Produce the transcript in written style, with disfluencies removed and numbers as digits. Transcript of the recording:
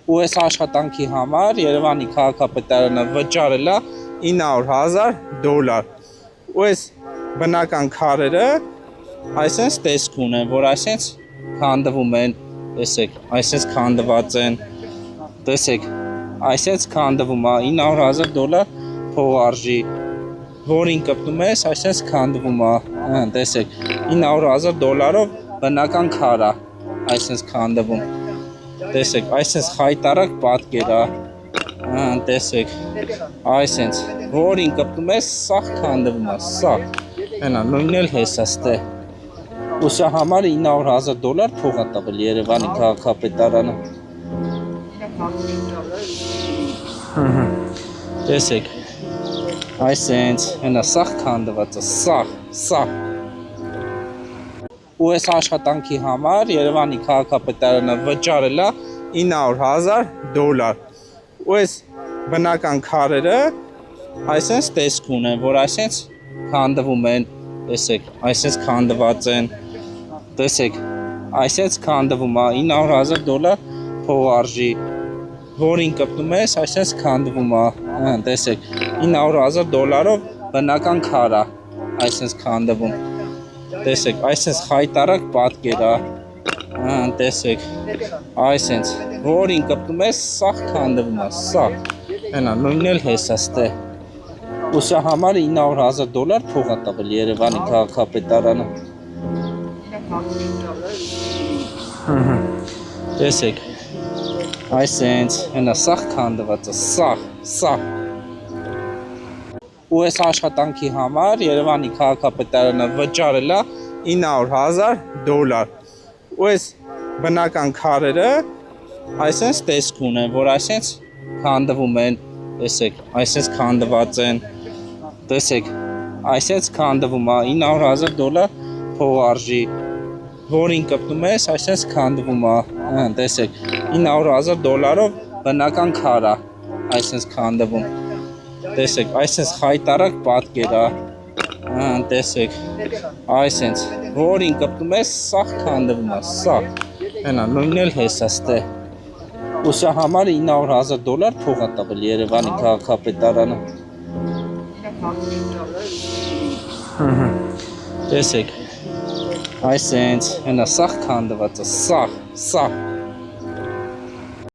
ու այս աշխատանքի համար Երևանի քաղաքապետարանը վճարել է $900,000 ու այս բնական քարերը այսպես տեսք ունեն, որ այսպես քանդվում են, տեսեք, այսպես քանդված են, տեսեք, այսպես քանդվում է $900,000 փողարժի, որին կպտում ես, այսպես քանդվում է, տեսեք, $900,000 բնական քար է, այսպես քանդվում, տեսեք, այսպես խայտարակ պատկեր է, տեսեք, այսպես, որին կպտում ես, սաղ քանդվում է, սաղ, հենա, նույնն էլ հեսաստե, ու սա համար $900,000 փող է տվել Երևանի քաղաքապետարանը, տեսեք, այսպես, հենա, սաղ քանդված է, սաղ, ու այս աշխատանքի համար Երևանի քաղաքապետարանը վճարել է $900,000 ու այս բնական քարերը այսպես տեսք ունեն, որ այսպես քանդվում են, տեսեք, այսպես քանդված են, տեսեք, այսպես քանդվում է $900,000 փողարժի, որին կպտում ես, այսպես քանդվում է, տեսեք, $900,000 բնական քար է, այսպես քանդվում, տեսեք, այսպես խայտարակ պատկեր է, տեսեք, այսպես, որին կպտում ես, սաղ քանդվում է, սաղ, հենա, նույնն էլ հեսաստե, ու սա համար $900,000 փող է տվել Երևանի քաղաքապետարանը, տեսեք, այսպես, հենա, սաղ քանդված է, սաղ, ու այս աշխատանքի համար Երևանի քաղաքապետարանը վճարել է $900,000 ու այս բնական քարերը այսպես տեսք ունեն, որ այսպես քանդվում են, տեսեք, այսպես քանդված են, տեսեք, այսպես քանդվում է $900,000 փողարժի, որին կպտում ես, այսպես քանդվում է, տեսեք, $900,000 բնական քար է, այսպես քանդվում, տեսեք, այսպես խայտարակ պատկեր է, տեսեք, այսպես, որին կպտում ես, սաղ քանդվում է, սաղ, հենա, նույնն էլ հեսաստե, ու սա համար $900,000 փող է տվել Երևանի քաղաքապետարանը, տեսեք, այսպես, հենա, սաղ քանդված է, սաղ,